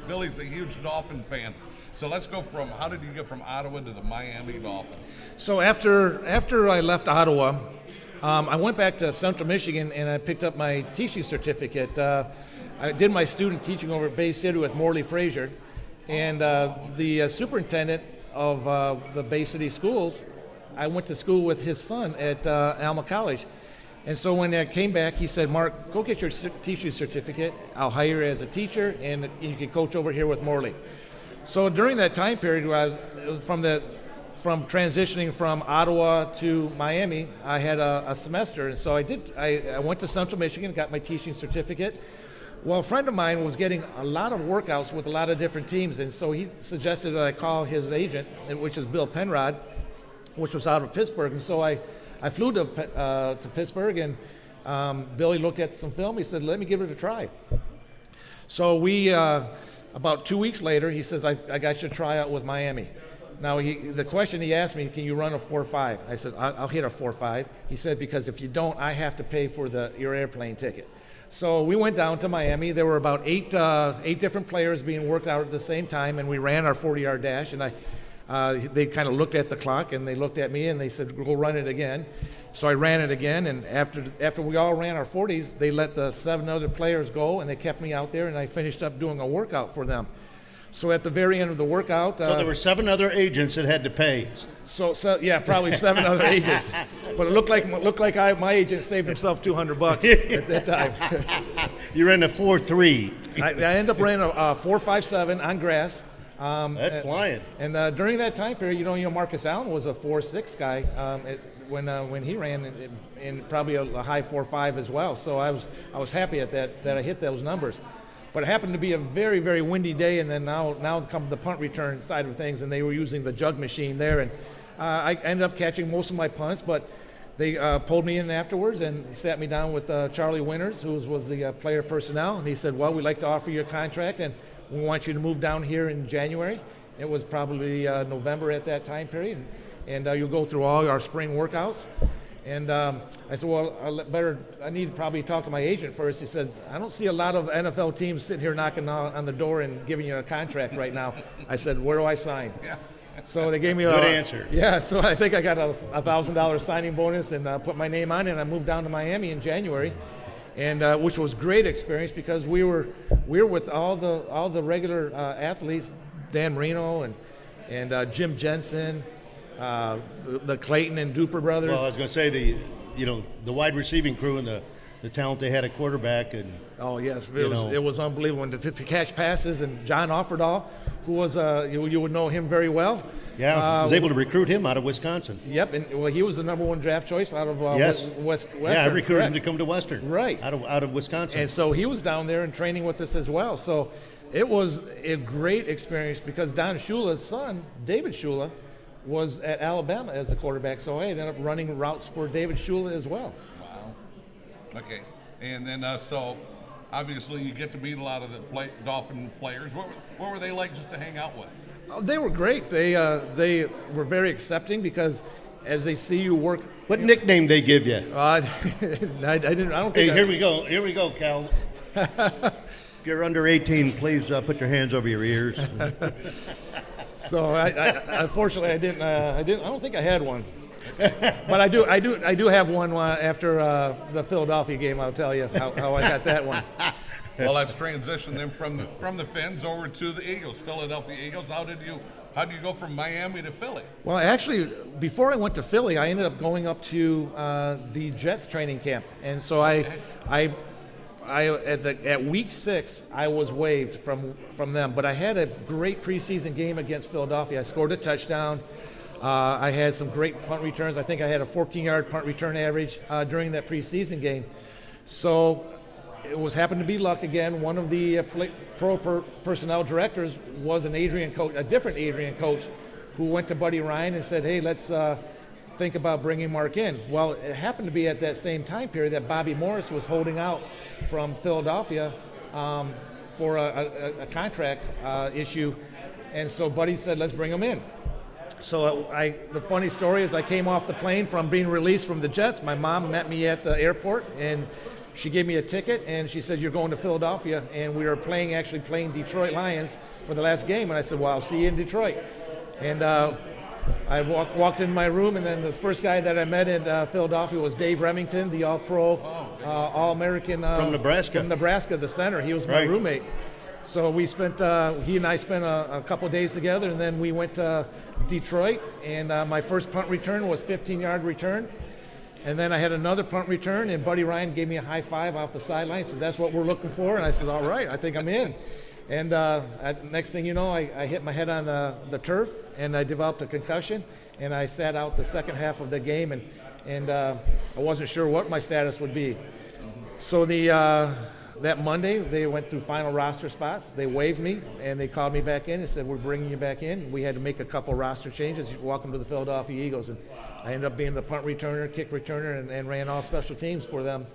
Billy's a huge Dolphin fan. So let's go from, how did you get from Ottawa to the Miami Dolphins? So after I left Ottawa, I went back to Central Michigan and I picked up my teaching certificate. I did my student teaching over at Bay City with Morley Frazier, and the superintendent of the Bay City schools, I went to school with his son at Alma College. And so when I came back, he said, Mark, go get your teaching certificate. I'll hire you as a teacher, and you can coach over here with Morley. So during that time period, from transitioning from Ottawa to Miami, I had a semester. And so I went to Central Michigan, got my teaching certificate. Well, a friend of mine was getting a lot of workouts with a lot of different teams, and so he suggested that I call his agent, which is Bill Penrod, which was out of Pittsburgh. And so I flew to Pittsburgh, and Billy looked at some film. He said, let me give it a try. So about 2 weeks later, he says, I got you to try out with Miami. Now, the question he asked me, can you run a 4.5? I said, I'll hit a 4.5. He said, because if you don't, I have to pay for your airplane ticket. So we went down to Miami. There were about eight different players being worked out at the same time, and we ran our 40-yard dash. And they kind of looked at the clock, and they looked at me, and they said, "Go run it again." So I ran it again, and after we all ran our 40s, they let the 7 other players go, and they kept me out there, and I finished up doing a workout for them. So at the very end of the workout, so there were 7 other agents that had to pay. So yeah, probably 7 other agents. But it looked like my agent saved himself $200 at that time. You ran a 4.3. I ended up running a 4.57 on grass. That's flying. And during that time period, you know, Marcus Allen was a 4.6 guy when he ran, and probably a high 4.5 as well. So I was happy at that I hit those numbers. But it happened to be a very, very windy day, and then now come the punt return side of things, and they were using the jug machine there, and I ended up catching most of my punts, but they pulled me in afterwards, and he sat me down with Charlie Winters, who was the player personnel, and he said, well, we'd like to offer you a contract, and we want you to move down here in January. It was probably November at that time period, and you'll go through all our spring workouts. And I said, well, I need to probably talk to my agent first. He said, I don't see a lot of NFL teams sitting here knocking on the door and giving you a contract right now. I said, where do I sign? Yeah. So they gave me good answer. Yeah, so I think I got a $1,000 signing bonus and put my name on it, and I moved down to Miami in January, and which was great experience because we were with all the regular athletes, Dan Marino and Jim Jensen, the Clayton and Duper brothers. Well, I was going to say the wide receiving crew and the talent they had at quarterback, and oh yes, it was unbelievable. And to catch passes, and John Offerdahl, who was you would know him very well. Yeah, I was able to recruit him out of Wisconsin. Yep, and well, he was the #1 draft choice out of Western. Yeah, I recruited him to come to Western. Right, out of Wisconsin. And so he was down there and training with us as well. So it was a great experience because Don Shula's son, David Shula, was at Alabama as the quarterback, so I ended up running routes for David Shula as well. Wow. Okay, and then so obviously you get to meet a lot of the Dolphin players. What were they like just to hang out with? Oh, they were great. They were very accepting because as they see you work. What nickname they give you? I don't think. Hey, here we go, Cal. If you're under 18, please put your hands over your ears. So unfortunately I don't think I had one, but I do have one after the Philadelphia game. I'll tell you how I got that one. Well, let's transition then from the Fins over to the Eagles, Philadelphia Eagles. How do you go from Miami to Philly? Well, actually, before I went to Philly, I ended up going up to the Jets training camp, and so at week 6, I was waived from them, but I had a great preseason game against Philadelphia. I scored a touchdown. I had some great punt returns. I think I had a 14-yard punt return average during that preseason game. So it was happened to be luck again. One of the personnel directors was an Adrian coach, a different Adrian coach, who went to Buddy Ryan and said, hey, let's think about bringing Mark in. Well, it happened to be at that same time period that Bobby Morris was holding out from Philadelphia for a contract issue, and so Buddy said, let's bring him in. So the funny story is I came off the plane from being released from the Jets. My mom met me at the airport, and she gave me a ticket, and she said, you're going to Philadelphia, and we were actually playing Detroit Lions for the last game, and I said, well, I'll see you in Detroit. And I walked in my room, and then the first guy that I met in Philadelphia was Dave Remington, the All-Pro, All-American. From Nebraska. From Nebraska, the center. He was my roommate. So he and I spent a couple days together, and then we went to Detroit, and my first punt return was 15-yard return. And then I had another punt return, and Buddy Ryan gave me a high five off the sideline, said, that's what we're looking for. And I said, all right, I think I'm in. And next thing you know, I hit my head on the turf, and I developed a concussion, and I sat out the second half of the game, and I wasn't sure what my status would be. So that Monday, they went through final roster spots. They waived me, and they called me back in and said, we're bringing you back in. We had to make a couple roster changes. Welcome to the Philadelphia Eagles. And I ended up being the punt returner, kick returner, and ran all special teams for them.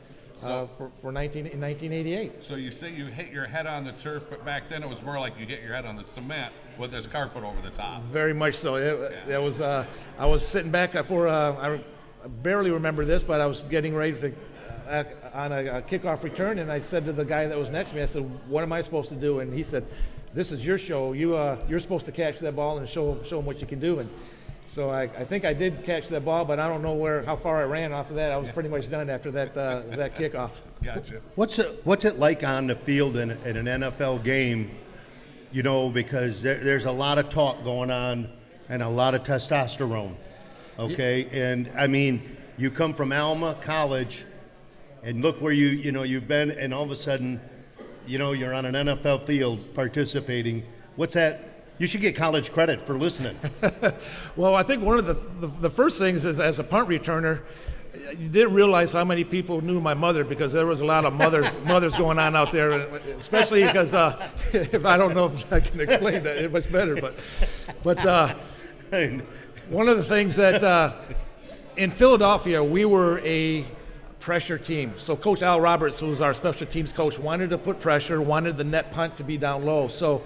In 1988. So you say you hit your head on the turf, but back then it was more like you hit your head on the cement with this carpet over the top. Very much so. It was. I was sitting back I barely remember this, but I was getting ready to on a kickoff return, and I said to the guy that was next to me, I said, "What am I supposed to do?" And he said, "This is your show. You're supposed to catch that ball and show them what you can do." And so I think I did catch that ball, but I don't know how far I ran off of that. I was pretty much done after that kickoff. Gotcha. What's it like on the field in an NFL game? You know, because there's a lot of talk going on and a lot of testosterone. Okay, and I mean, you come from Alma College, and look where you've been, and all of a sudden, you're on an NFL field participating. What's that? You should get college credit for listening. Well, I think one of the first things is, as a punt returner, you didn't realize how many people knew my mother, because there was a lot of mothers going on out there, especially because if I don't know if I can explain that much better, but one of the things that in Philadelphia, we were a pressure team. So Coach Al Roberts, who was our special teams coach, wanted to put pressure, wanted the net punt to be down low. So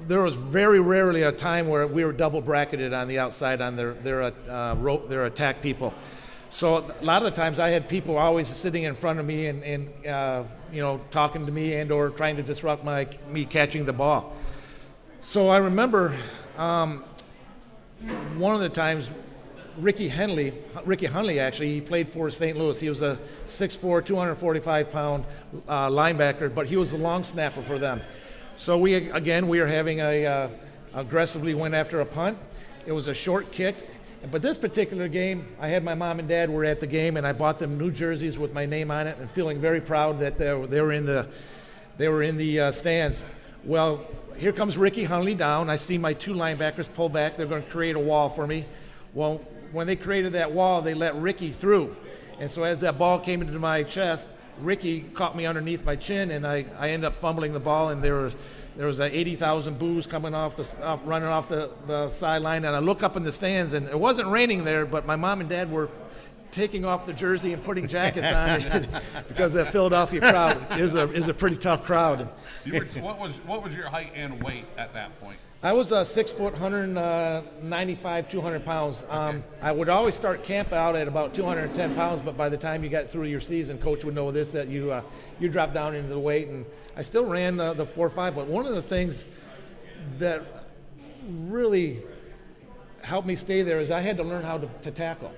there was very rarely a time where we were double bracketed on the outside on their attack people. So a lot of the times I had people always sitting in front of me and talking to me and or trying to disrupt me catching the ball. So I remember one of the times Ricky Hunley actually, he played for St. Louis. He was a 6'4", 245-pound linebacker, but he was the long snapper for them. So we were having aggressively went after a punt. It was a short kick. But this particular game, I had my mom and dad were at the game, and I bought them new jerseys with my name on it, and feeling very proud that they were in the stands. Well, here comes Ricky Hunley down. I see my two linebackers pull back. They're going to create a wall for me. Well, when they created that wall, they let Ricky through. And so as that ball came into my chest, Ricky caught me underneath my chin, and I ended up fumbling the ball, and there was 80,000 boos coming running off the sideline, and I look up in the stands, and it wasn't raining there, but my mom and dad were taking off the jersey and putting jackets on it because that Philadelphia crowd is a pretty tough crowd. What was your height and weight at that point? I was 6 foot, 195, 200 pounds. Okay. I would always start camp out at about 210 pounds, but by the time you got through your season, coach would know this, that you dropped down into the weight. And I still ran the 4.5, but one of the things that really helped me stay there is I had to learn how to tackle.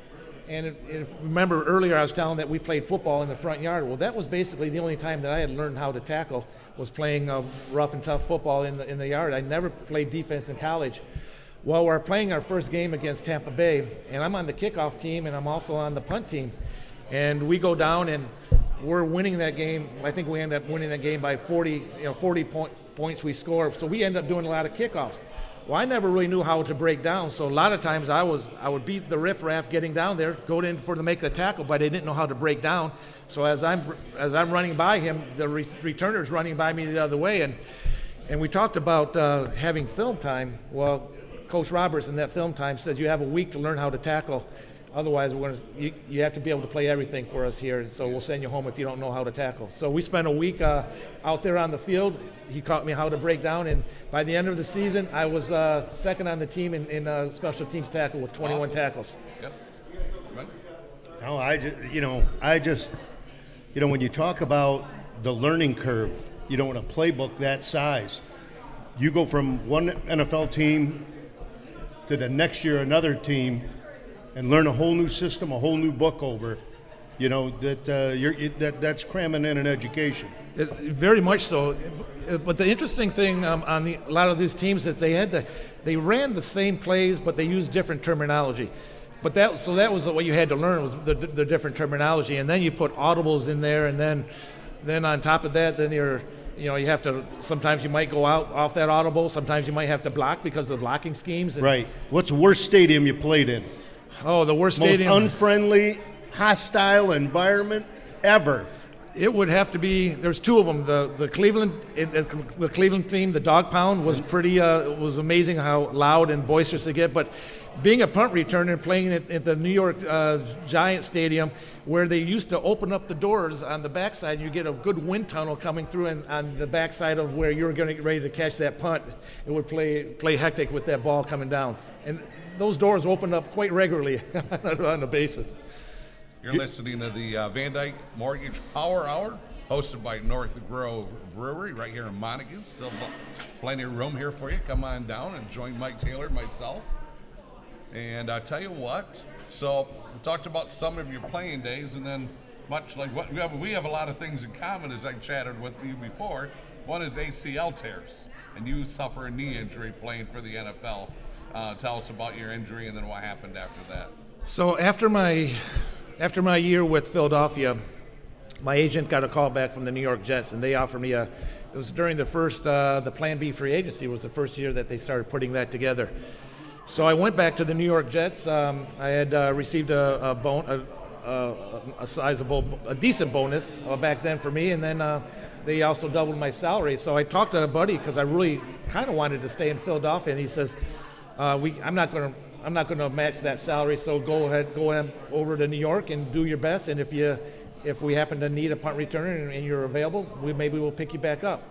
And remember earlier I was telling that we played football in the front yard. Well, that was basically the only time that I had learned how to tackle, was playing rough and tough football in the yard. I never played defense in college. Well, we're playing our first game against Tampa Bay, and I'm on the kickoff team, and I'm also on the punt team. And we go down, and we're winning that game. I think we end up winning that game by 40 points we score. So we end up doing a lot of kickoffs. Well, I never really knew how to break down, so a lot of times I would beat the riffraff getting down there, go in for to make the tackle, but I didn't know how to break down. So as I'm running by him, the returner's running by me the other way, and we talked about having film time. Well, Coach Roberts in that film time said you have a week to learn how to tackle. Otherwise, you have to be able to play everything for us here, so we'll send you home if you don't know how to tackle. So we spent a week out there on the field. He taught me how to break down, and by the end of the season, I was second on the team in special teams tackle with 21 tackles. Yep. Right. No, I just, when you talk about the learning curve, in a playbook that size, you go from one NFL team to the next year another team, and learn a whole new system, a whole new book over, that's cramming in an education. It's very much so. But the interesting thing on a lot of these teams is they ran the same plays, but they used different terminology. But that was what you had to learn, was the different terminology, and then you put audibles in there, and then on top of that, then you have to, sometimes you might go out off that audible, sometimes you might have to block because of the blocking schemes. Right. What's the worst stadium you played in? Oh, the worst stadium. Most unfriendly, hostile environment ever. It would have to be. There's two of them. The Cleveland team, the Dog Pound, was was amazing how loud and boisterous they get. But being a punt returner and playing at the New York Giant Stadium, where they used to open up the doors on the backside, you get a good wind tunnel coming through, and on the backside of where you're going to get ready to catch that punt, it would play hectic with that ball coming down. And those doors opened up quite regularly on a basis. You're listening to the VanDyk Mortgage Power Hour, hosted by North Grove Brewery right here in Montague. Still plenty of room here for you. Come on down and join Mike Taylor and myself. And I tell you what, so we talked about some of your playing days, and then much like what we have a lot of things in common, as I chatted with you before. One is ACL tears, and you suffer a knee injury playing for the NFL. Tell us about your injury and then what happened after that. So after my year with Philadelphia, my agent got a call back from the New York Jets, and they offered me it was during the first, the Plan B free agency was the first year that they started putting that together. So I went back to the New York Jets. I had received a decent bonus back then for me, and then they also doubled my salary. So I talked to a buddy because I really kind of wanted to stay in Philadelphia, and he says, I'm not going to match that salary, so go ahead over to New York and do your best, and if we happen to need a punt returner and you're available, maybe we'll pick you back up.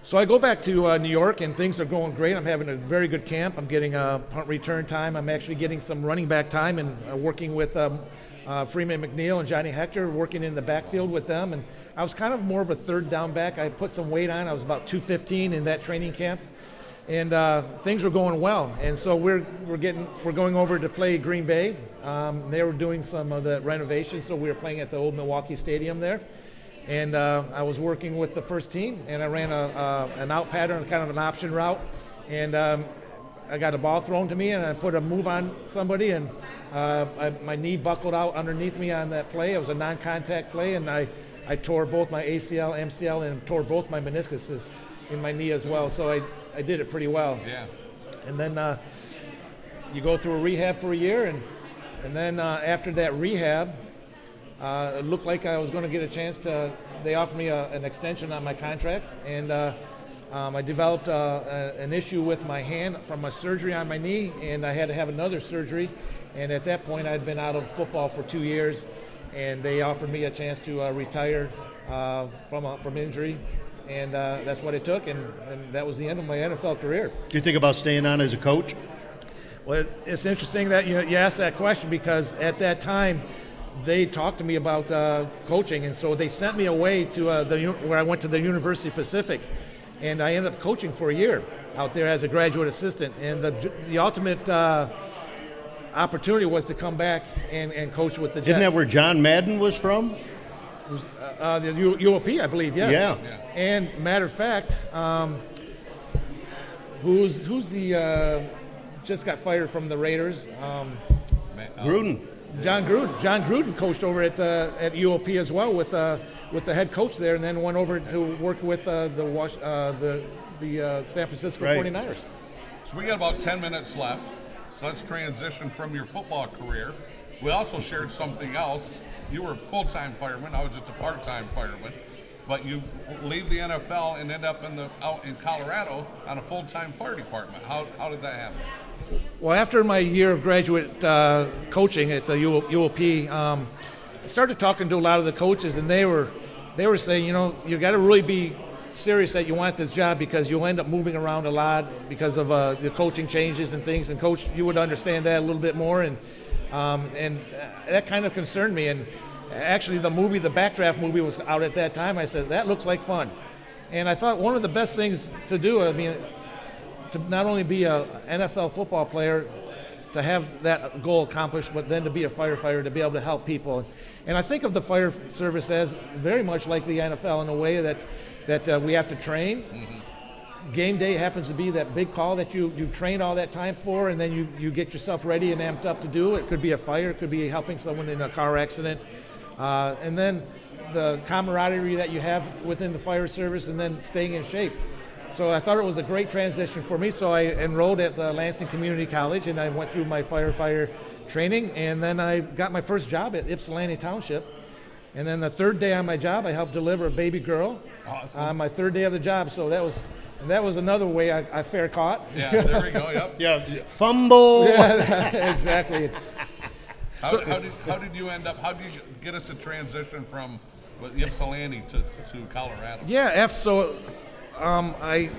So I go back to New York, and things are going great. I'm having a very good camp. I'm getting punt return time. I'm actually getting some running back time, and working with Freeman McNeil and Johnny Hector, working in the backfield with them. And I was kind of more of a third down back. I put some weight on. I was about 215 in that training camp. And things were going well, and so we're going over to play Green Bay. They were doing some of the renovations, so we were playing at the old Milwaukee Stadium there. And I was working with the first team, and I ran an out pattern, kind of an option route, and I got a ball thrown to me, and I put a move on somebody, and my knee buckled out underneath me on that play. It was a non-contact play, and I tore both my ACL, MCL, and tore both my meniscuses in my knee as well. So I did it pretty well. Yeah. And then you go through a rehab for a year, and then after that rehab, it looked like I was going to get a chance to. They offered me an extension on my contract, and I developed an issue with my hand from a surgery on my knee, and I had to have another surgery. And at that point, I'd been out of football for 2 years, and they offered me a chance to retire from injury. And that's what it took, and that was the end of my NFL career. Do you think about staying on as a coach? Well, it's interesting that you asked that question, because at that time they talked to me about coaching, and so they sent me away to where I went to the University of Pacific, and I ended up coaching for a year out there as a graduate assistant. And the ultimate opportunity was to come back and coach with the Jets. Isn't that where John Madden was from? The UOP, I believe, yes. Yeah. And matter of fact, who's the just got fired from the Raiders? Gruden. John Gruden. John Gruden coached over at UOP as well with the head coach there, and then went over to work with the San Francisco 49ers. So we got about 10 minutes left. So let's transition from your football career. We also shared something else. You were a full-time fireman. I was just a part-time fireman. But you leave the NFL and end up out in Colorado on a full-time fire department. How did that happen? Well, after my year of graduate coaching at the UOP, I started talking to a lot of the coaches, and they were saying, you got to really be serious that you want this job because you'll end up moving around a lot because of the coaching changes and things. And Coach, you would understand that a little bit more, and that kind of concerned me. And actually, the Backdraft movie was out at that time. I said, that looks like fun. And I thought one of the best things to do, to not only be an NFL football player, to have that goal accomplished, but then to be a firefighter, to be able to help people. And I think of the fire service as very much like the NFL in a way that we have to train. Mm-hmm. Game day happens to be that big call that you've trained all that time for, and then you get yourself ready and amped up to do. It could be a fire, it could be helping someone in a car accident. And then the camaraderie that you have within the fire service, and then staying in shape. So I thought it was a great transition for me. So I enrolled at the Lansing Community College, and I went through my firefighter training, and then I got my first job at Ypsilanti Township. And then the third day on my job, I helped deliver a baby girl. Awesome. On my third day of the job. So that was another way I fair caught. Yeah, there we go. Yep. Yeah. Fumble. Yeah, exactly. How did you end up? How did you get us a transition from Ypsilanti to Colorado? Yeah, I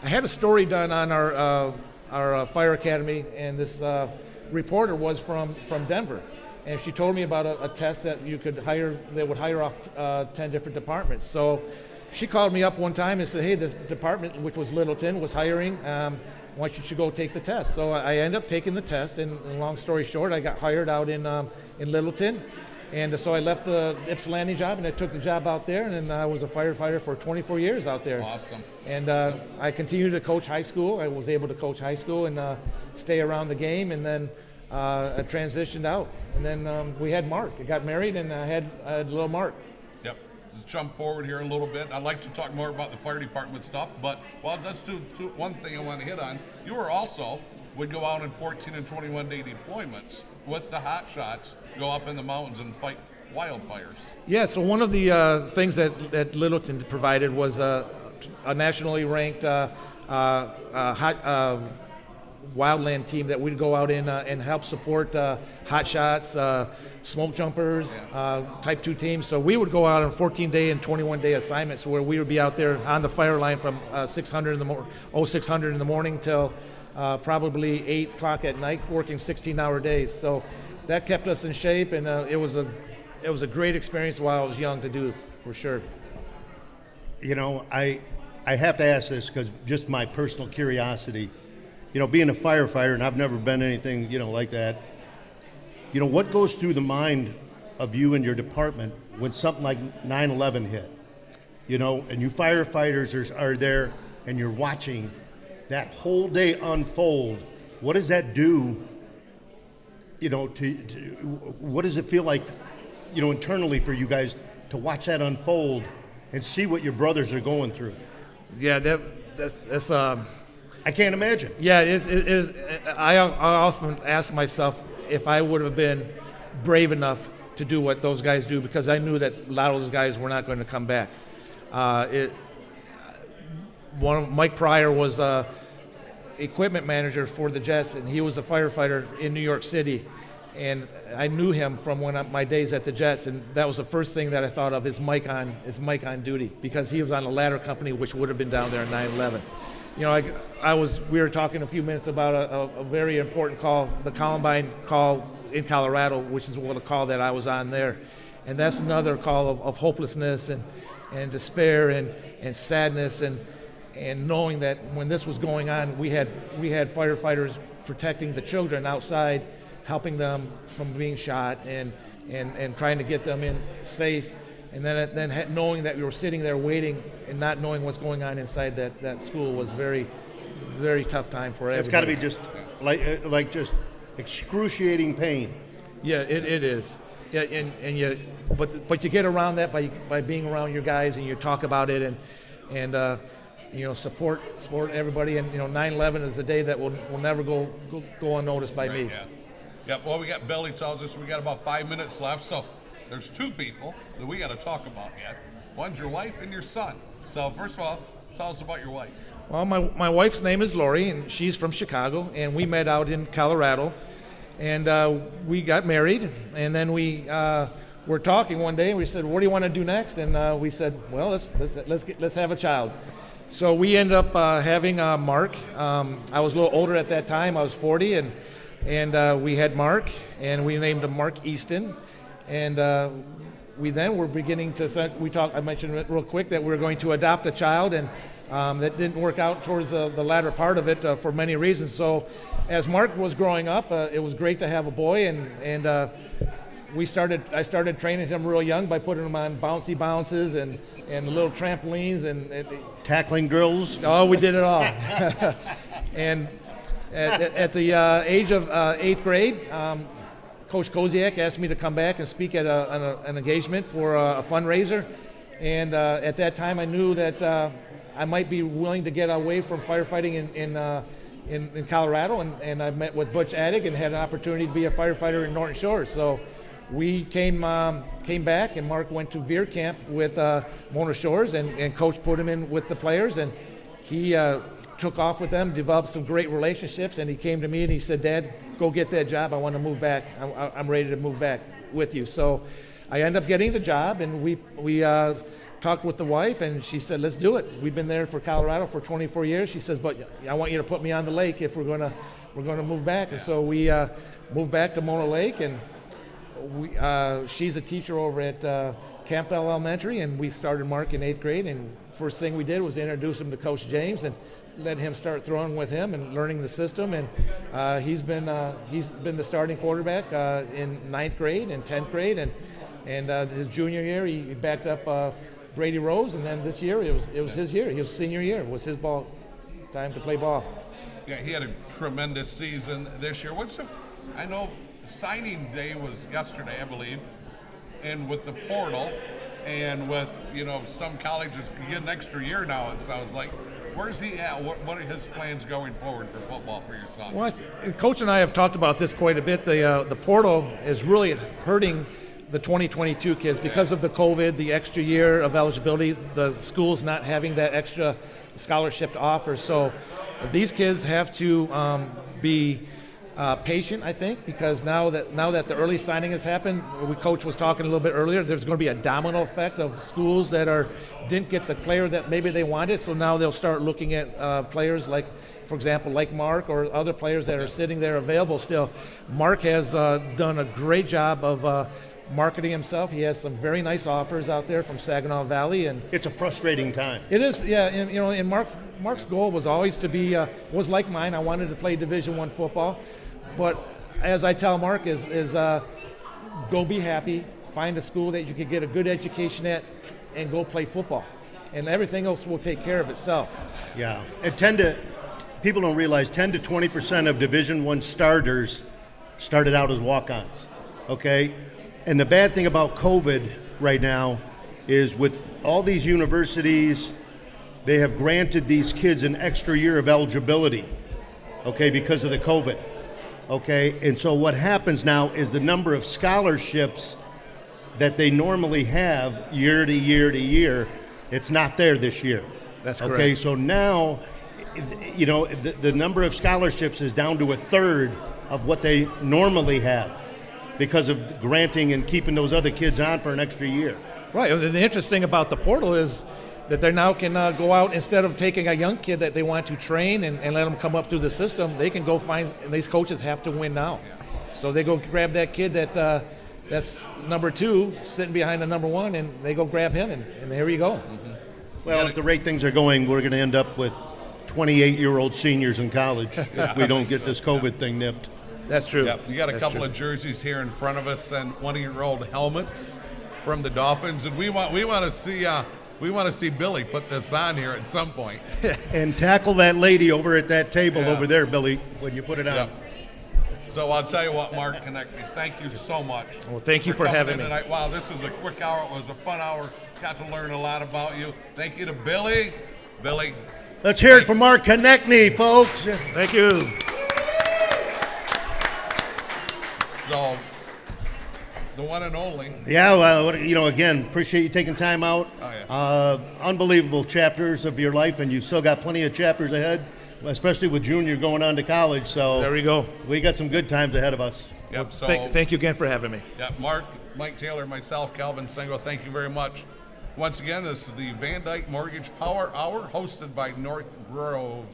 had a story done on our fire academy, and this reporter was from Denver, and she told me about a test that you could hire. They would hire off 10 different departments. So she called me up one time and said, "Hey, this department, which was Littleton, was hiring. Why don't you go take the test?" So I ended up taking the test, and long story short, I got hired out in Littleton. And so I left the Ypsilanti job, and I took the job out there, and then I was a firefighter for 24 years out there. Awesome. And I continued to coach high school. I was able to coach high school and stay around the game, and then I transitioned out. And then we had Mark. I got married, and I had little Mark. Yep. Let's jump forward here a little bit. I'd like to talk more about the fire department stuff, but let's do one thing I want to hit on. You would go out in 14 and 21 day deployments with the hot shots, go up in the mountains and fight wildfires. Yeah, so one of the things that Littleton provided was a nationally ranked wildland team that we'd go out in and help support hot shots, smoke jumpers, type 2 teams. So we would go out on 14-day and 21-day assignments where we would be out there on the fire line from 600 in the morning till probably 8 o'clock at night, working 16-hour days. So that kept us in shape, and it was a great experience while I was young to do, for sure. I have to ask this because just my personal curiosity. Being a firefighter, and I've never been anything, like that. What goes through the mind of you and your department when something like 9/11 hit? And you firefighters are there, and you're watching that whole day unfold. What does that do? What does it feel like, internally for you guys to watch that unfold and see what your brothers are going through? Yeah, that's I can't imagine. Yeah, it is. I often ask myself if I would have been brave enough to do what those guys do, because I knew that a lot of those guys were not going to come back. Mike Pryor was equipment manager for the Jets, and he was a firefighter in New York City. And I knew him from my days at the Jets, and that was the first thing that I thought of is Mike on duty, because he was on a ladder company which would have been down there in 9/11. We were talking a few minutes about a very important call, the Columbine call in Colorado, which is what a call that I was on there. And that's another call of hopelessness and despair and sadness and knowing that when this was going on, we had firefighters protecting the children outside, helping them from being shot and trying to get them in safe. And then knowing that we were sitting there waiting and not knowing what's going on inside that school was very, very tough time for everybody. It's got to be just like just excruciating pain. Yeah, it is. Yeah, but you get around that by being around your guys, and you talk about it, and support everybody. And 9/11 is a day that will never go unnoticed by me. Yeah. Yep. Well, we got Billy tells us we got about 5 minutes left, so there's two people that we got to talk about yet. One's your wife and your son. So first of all, tell us about your wife. Well, my wife's name is Lori, and she's from Chicago, and we met out in Colorado, and we got married, and then we were talking one day, and we said, "What do you want to do next?" And we said, "Well, let's have a child." So we ended up having Mark. I was a little older at that time. I was 40, and we had Mark, and we named him Mark Easton, and we then were beginning to think. I mentioned it real quick that we were going to adopt a child, and that didn't work out towards the latter part of it for many reasons. So as Mark was growing up, it was great to have a boy, and I started training him real young by putting him on bouncy bounces and little trampolines and tackling drills. Oh, we did it all. And at the age of 8th grade, Coach Koziak asked me to come back and speak at an engagement for a fundraiser. And at that time, I knew that I might be willing to get away from firefighting in Colorado. And I met with Butch Addig and had an opportunity to be a firefighter in Norton Shores. So we came back, and Mark went to Veer Camp with Mona Shores, and Coach put him in with the players, and he took off with them, developed some great relationships, and he came to me and he said, "Dad, go get that job. I want to move back. I'm ready to move back with you." So I ended up getting the job, and we talked with the wife, and she said, "Let's do it." We've been there for Colorado for 24 years. She says, "But I want you to put me on the lake if we're going to move back." And so we moved back to Mona Lake, and she's a teacher over at Campbell Elementary, and we started Mark in 8th grade. And first thing we did was introduce him to Coach James and let him start throwing with him and learning the system. And he's been the starting quarterback in 9th grade and 10th grade, and his junior year he backed up Brady Rose, and then this year it was his year. His senior year was his time to play ball. Yeah, he had a tremendous season this year. I know signing day was yesterday, I believe, and with the portal and with some colleges get an extra year now, it sounds like. Where's he at? What are his plans going forward for football for your son? Well, Coach and I have talked about this quite a bit. The portal is really hurting the 2022 kids because of the COVID, the extra year of eligibility, the schools not having that extra scholarship to offer. So these kids have to be patient, I think, because now that the early signing has happened, Coach was talking a little bit earlier, there's going to be a domino effect of schools that didn't get the player that maybe they wanted, so now they'll start looking at players like, for example, like Mark or other players that are sitting there available still. Mark has done a great job of marketing himself. He has some very nice offers out there from Saginaw Valley, and it's a frustrating time. It is, yeah. And Mark's goal was always to be was like mine. I wanted to play Division I football, but as I tell Mark is go be happy, find a school that you can get a good education at, and go play football, and everything else will take care of itself. Yeah, and people don't realize 10 to 20% of Division I starters started out as walk-ons. Okay. And the bad thing about COVID right now is with all these universities, they have granted these kids an extra year of eligibility, okay, because of the COVID, okay? And so what happens now is the number of scholarships that they normally have year to year to year, it's not there this year. That's correct. Okay, so now, the number of scholarships is down to a third of what they normally have, because of granting and keeping those other kids on for an extra year. Right. The interesting thing about the portal is that they now can go out, instead of taking a young kid that they want to train and let them come up through the system, they can go find, and these coaches have to win now. So they go grab that kid that's number 2 sitting behind the number 1, and they go grab him, and there you go. Mm-hmm. Well, at the rate things are going, we're going to end up with 28-year-old seniors in college if we don't get this COVID thing nipped. That's true. Yep. You got a couple of jerseys here in front of us, and 20-year-old helmets from the Dolphins, and we want to see Billy put this on here at some point. And tackle that lady over at that table over there, Billy, when you put it on. Yep. So I'll tell you what, Mark, connect me. Thank you so much. Well, thank you for having me tonight. Wow, this was a quick hour. It was a fun hour. Got to learn a lot about you. Thank you to Billy. Billy, Let's hear it from Mark Konechny, folks. Thank you. So, the one and only. Yeah, well, again, appreciate you taking time out. Oh, yeah. Unbelievable chapters of your life, and you've still got plenty of chapters ahead, especially with Junior going on to college. So there we go. We got some good times ahead of us. Yep. So thank you again for having me. Yeah, Mark, Mike Taylor, myself, Calvin Singo, thank you very much. Once again, this is the VanDyk Mortgage Power Hour, hosted by North Grove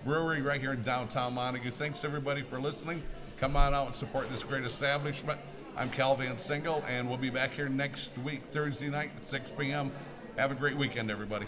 Brewery right here in downtown Montague. Thanks, everybody, for listening. Come on out and support this great establishment. I'm Calvin Singo, and we'll be back here next week, Thursday night at 6 p.m. Have a great weekend, everybody.